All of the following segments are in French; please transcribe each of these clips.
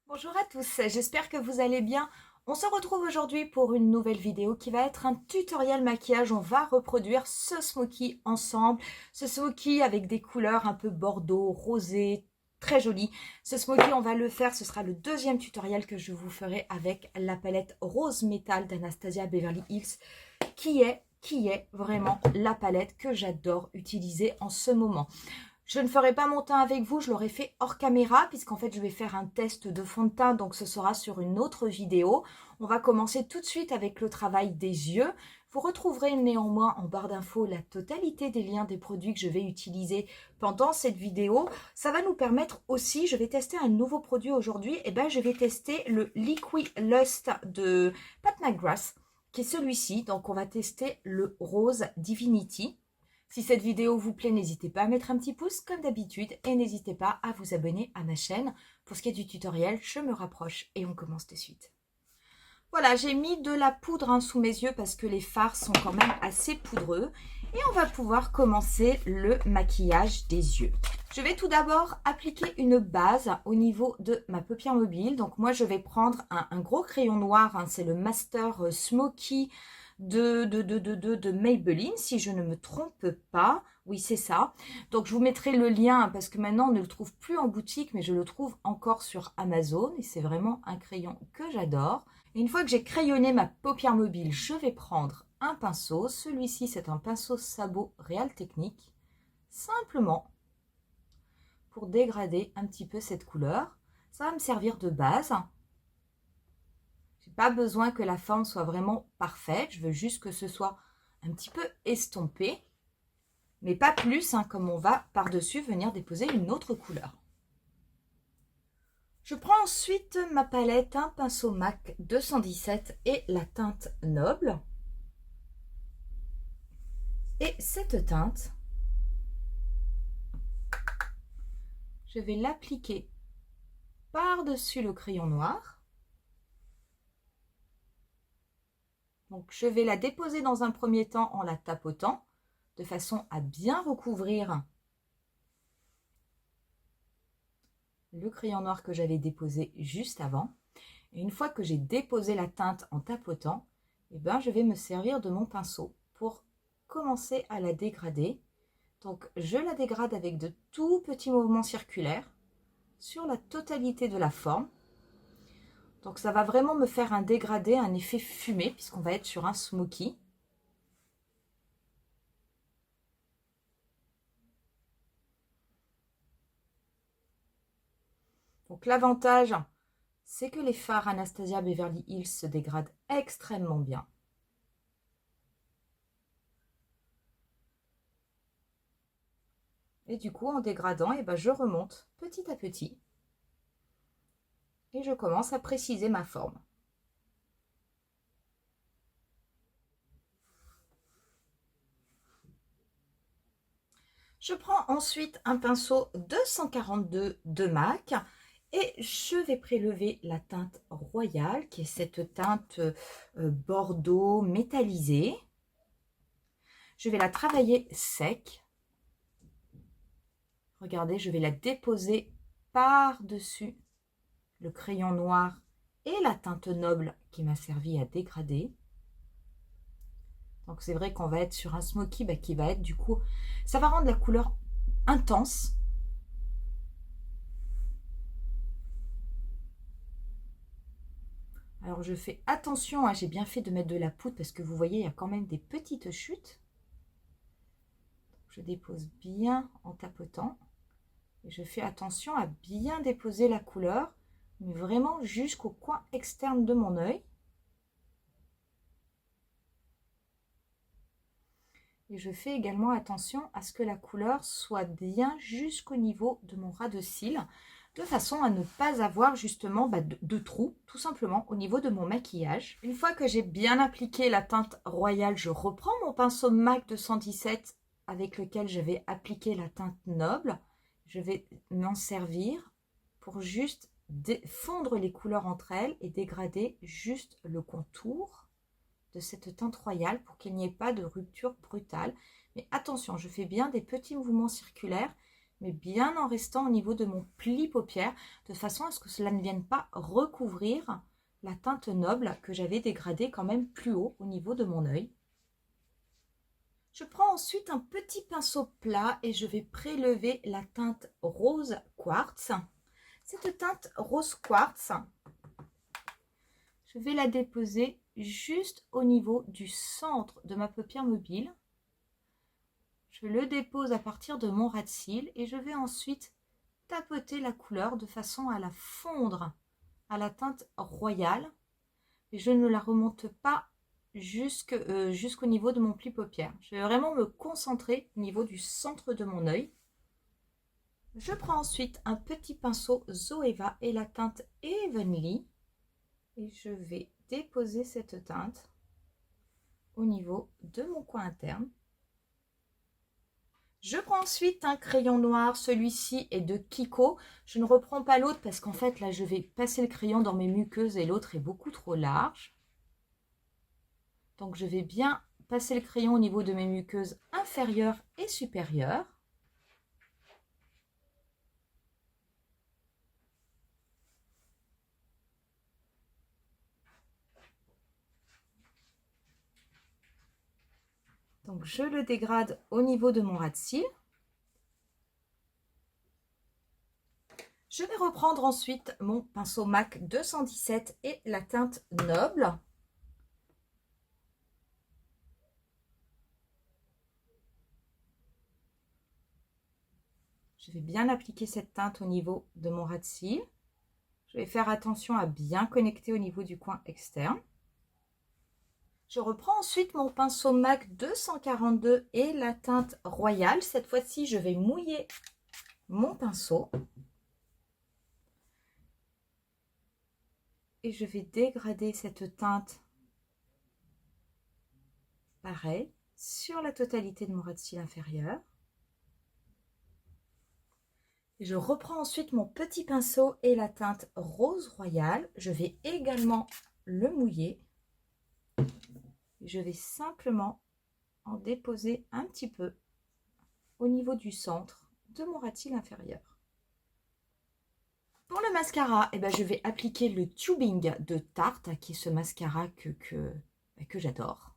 Bonjour à tous, j'espère que vous allez bien. On se retrouve aujourd'hui pour une nouvelle vidéo qui va être un tutoriel maquillage. On va reproduire ce smoky ensemble. Ce smoky avec des couleurs un peu bordeaux, rosé, très joli. Ce smoky, on va le faire, ce sera le deuxième tutoriel que je vous ferai avec la palette Rose Metal d'Anastasia Beverly Hills qui est vraiment la palette que j'adore utiliser en ce moment. Je ne ferai pas mon teint avec vous, je l'aurai fait hors caméra puisqu'en fait je vais faire un test de fond de teint, donc ce sera sur une autre vidéo. On va commencer tout de suite avec le travail des yeux. Vous retrouverez néanmoins en barre d'infos la totalité des liens des produits que je vais utiliser pendant cette vidéo. Ça va nous permettre aussi, je vais tester un nouveau produit aujourd'hui, et je vais tester le Liquid Lust de Pat McGrath, qui est celui-ci. Donc on va tester le Rose Divinity. Si cette vidéo vous plaît, n'hésitez pas à mettre un petit pouce comme d'habitude et n'hésitez pas à vous abonner à ma chaîne. Pour ce qui est du tutoriel, je me rapproche et on commence de suite. Voilà, j'ai mis de la poudre sous mes yeux parce que les fards sont quand même assez poudreux. Et on va pouvoir commencer le maquillage des yeux. Je vais tout d'abord appliquer une base au niveau de ma paupière mobile. Donc moi, je vais prendre un gros crayon noir, c'est le Master Smoky de Maybelline, si je ne me trompe pas. Oui, c'est ça. Donc, je vous mettrai le lien parce que maintenant, on ne le trouve plus en boutique, mais je le trouve encore sur Amazon. Et c'est vraiment un crayon que j'adore. Et une fois que j'ai crayonné ma paupière mobile, je vais prendre un pinceau. Celui-ci, c'est un pinceau sabot Real Technique. Simplement pour dégrader un petit peu cette couleur. Ça va me servir de base. Pas besoin que la forme soit vraiment parfaite, je veux juste que ce soit un petit peu estompé, mais pas plus, comme on va par-dessus venir déposer une autre couleur. Je prends ensuite ma palette, un pinceau MAC 217 et la teinte Noble. Et cette teinte, je vais l'appliquer par-dessus le crayon noir. Donc, je vais la déposer dans un premier temps en la tapotant, de façon à bien recouvrir le crayon noir que j'avais déposé juste avant. Et une fois que j'ai déposé la teinte en tapotant, je vais me servir de mon pinceau pour commencer à la dégrader. Donc, je la dégrade avec de tout petits mouvements circulaires sur la totalité de la forme. Donc, ça va vraiment me faire un dégradé, un effet fumé, puisqu'on va être sur un smoky. Donc, l'avantage, c'est que les fards Anastasia Beverly Hills se dégradent extrêmement bien. Et du coup, en dégradant, je remonte petit à petit. Et je commence à préciser ma forme. Je prends ensuite un pinceau 242 de MAC et je vais prélever la teinte royale, qui est cette teinte bordeaux métallisé. Je vais la travailler sec. Regardez, je vais la déposer par-dessus le crayon noir et la teinte noble qui m'a servi à dégrader. Donc c'est vrai qu'on va être sur un smoky qui va être du coup, ça va rendre la couleur intense. Alors je fais attention, j'ai bien fait de mettre de la poudre parce que vous voyez, il y a quand même des petites chutes. Je dépose bien en tapotant. Et je fais attention à bien déposer la couleur, mais vraiment jusqu'au coin externe de mon œil. Et je fais également attention à ce que la couleur soit bien jusqu'au niveau de mon ras de cils, de façon à ne pas avoir justement de trous, tout simplement au niveau de mon maquillage. Une fois que j'ai bien appliqué la teinte royale, je reprends mon pinceau MAC 217 avec lequel j'avais appliqué la teinte noble. Je vais m'en servir pour juste fondre les couleurs entre elles et dégrader juste le contour de cette teinte royale pour qu'il n'y ait pas de rupture brutale. Mais attention, je fais bien des petits mouvements circulaires, mais bien en restant au niveau de mon pli paupière, de façon à ce que cela ne vienne pas recouvrir la teinte noble que j'avais dégradée quand même plus haut au niveau de mon œil. Je prends ensuite un petit pinceau plat et je vais prélever la teinte rose quartz. Cette teinte rose quartz, je vais la déposer juste au niveau du centre de ma paupière mobile. Je le dépose à partir de mon ras de cils et je vais ensuite tapoter la couleur de façon à la fondre à la teinte royale. Et je ne la remonte pas jusqu'au niveau de mon pli paupière. Je vais vraiment me concentrer au niveau du centre de mon œil. Je prends ensuite un petit pinceau Zoeva et la teinte Heavenly. Et je vais déposer cette teinte au niveau de mon coin interne. Je prends ensuite un crayon noir, celui-ci est de Kiko. Je ne reprends pas l'autre parce qu'en fait là je vais passer le crayon dans mes muqueuses et l'autre est beaucoup trop large. Donc je vais bien passer le crayon au niveau de mes muqueuses inférieures et supérieures. Donc je le dégrade au niveau de mon ras de cils. Je vais reprendre ensuite mon pinceau MAC 217 et la teinte Noble. Je vais bien appliquer cette teinte au niveau de mon ras de cils. Je vais faire attention à bien connecter au niveau du coin externe. Je reprends ensuite mon pinceau MAC 242 et la teinte Royale. Cette fois-ci, je vais mouiller mon pinceau. Et je vais dégrader cette teinte, pareil, sur la totalité de mon ras de cils inférieur. Et je reprends ensuite mon petit pinceau et la teinte Rose Royale. Je vais également le mouiller. Je vais simplement en déposer un petit peu au niveau du centre de mon ras de cils inférieur. Pour le mascara, je vais appliquer le Tubing de Tarte, qui est ce mascara que j'adore.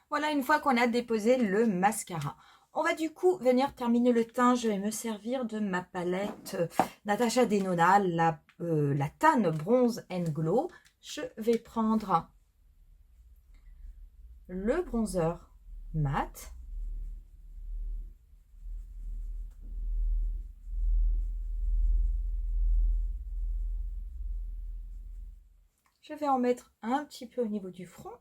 Voilà, une fois qu'on a déposé le mascara, on va du coup venir terminer le teint. Je vais me servir de ma palette Natasha Denona, la Tan Bronze and Glow. Je vais prendre le bronzer mat. Je vais en mettre un petit peu au niveau du front.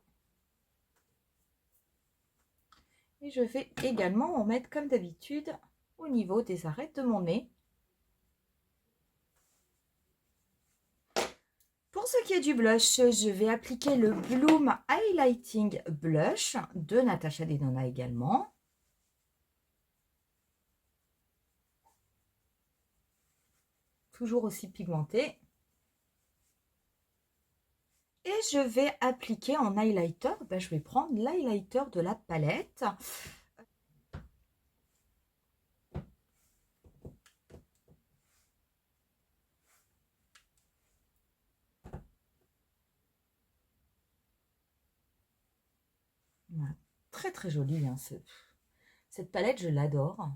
Et je vais également en mettre comme d'habitude au niveau des arêtes de mon nez. Pour ce qui est du blush, je vais appliquer le Bloom Highlighting Blush de Natasha Denona également. Toujours aussi pigmenté. Et je vais appliquer en highlighter, je vais prendre l'highlighter de la palette. Très très jolie, hein, cette palette, je l'adore.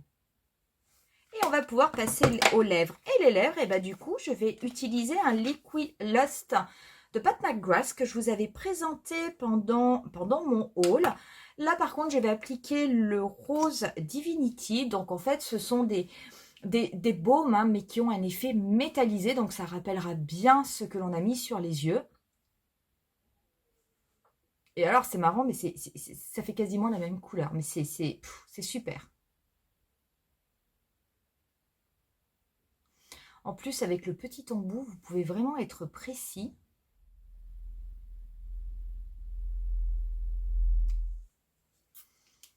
Et on va pouvoir passer aux lèvres. Et les lèvres, du coup, je vais utiliser un Liquid Lust de Pat McGrath que je vous avais présenté pendant mon haul. Là, par contre, je vais appliquer le Rose Divinity. Donc, en fait, ce sont des baumes, hein, mais qui ont un effet métallisé. Donc, ça rappellera bien ce que l'on a mis sur les yeux. Et alors, c'est marrant, mais ça fait quasiment la même couleur. Mais c'est super. En plus, avec le petit embout, vous pouvez vraiment être précis.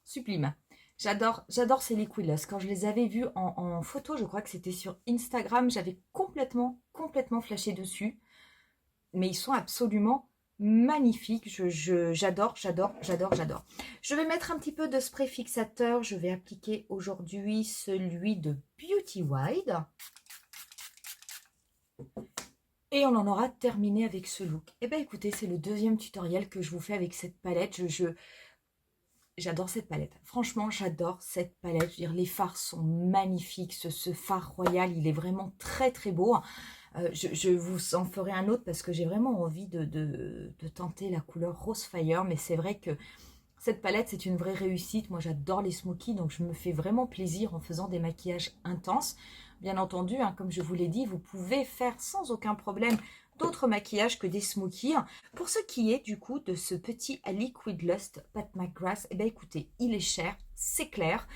Sublime. J'adore ces Liquid Lust. Quand je les avais vus en photo, je crois que c'était sur Instagram, j'avais complètement flashé dessus. Mais ils sont absolument magnifique. J'adore, j'adore, j'adore, j'adore. Je vais mettre un petit peu de spray fixateur. Je vais appliquer aujourd'hui celui de Beauty Wide. Et on en aura terminé avec ce look. Et bien écoutez, c'est le deuxième tutoriel que je vous fais avec cette palette. J'adore cette palette. Franchement, j'adore cette palette. Je veux dire, les fards sont magnifiques. Ce fard royal, il est vraiment très très beau. Je vous en ferai un autre parce que j'ai vraiment envie de tenter la couleur Rose Fire. Mais c'est vrai que cette palette, c'est une vraie réussite. Moi, j'adore les smokies, donc je me fais vraiment plaisir en faisant des maquillages intenses. Bien entendu, hein, comme je vous l'ai dit, vous pouvez faire sans aucun problème d'autres maquillages que des smokies. Pour ce qui est du coup de ce petit Liquid Lust Pat McGrath, eh bien écoutez, il est cher, c'est clair.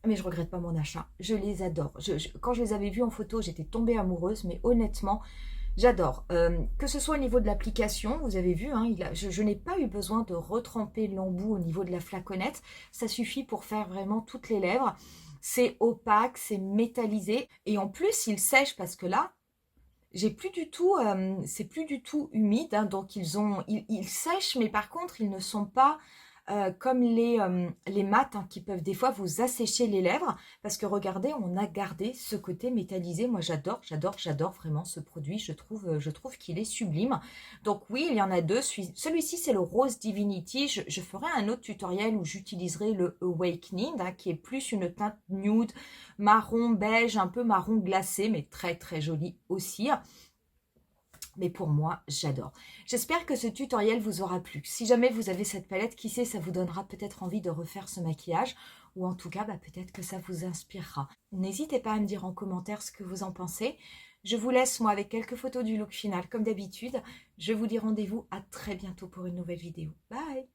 Mais je regrette pas mon achat, je les adore. Quand je les avais vus en photo, j'étais tombée amoureuse, mais honnêtement, j'adore. Que ce soit au niveau de l'application, vous avez vu, hein, je n'ai pas eu besoin de retremper l'embout au niveau de la flaconnette. Ça suffit pour faire vraiment toutes les lèvres. C'est opaque, c'est métallisé. Et en plus, il sèche parce que là, j'ai plus du tout, c'est plus du tout humide. Hein, donc, ils sèchent, mais par contre, ils ne sont pas comme les mats hein, qui peuvent des fois vous assécher les lèvres. Parce que regardez, on a gardé ce côté métallisé. Moi, j'adore, j'adore, j'adore vraiment ce produit. Je trouve qu'il est sublime. Donc oui, il y en a deux. Celui-ci, c'est le Rose Divinity. Je ferai un autre tutoriel où j'utiliserai le Awakening, hein, qui est plus une teinte nude, marron beige, un peu marron glacé, mais très très joli aussi. Mais pour moi, j'adore. J'espère que ce tutoriel vous aura plu. Si jamais vous avez cette palette, qui sait, ça vous donnera peut-être envie de refaire ce maquillage. Ou en tout cas, peut-être que ça vous inspirera. N'hésitez pas à me dire en commentaire ce que vous en pensez. Je vous laisse, moi, avec quelques photos du look final, comme d'habitude. Je vous dis rendez-vous à très bientôt pour une nouvelle vidéo. Bye!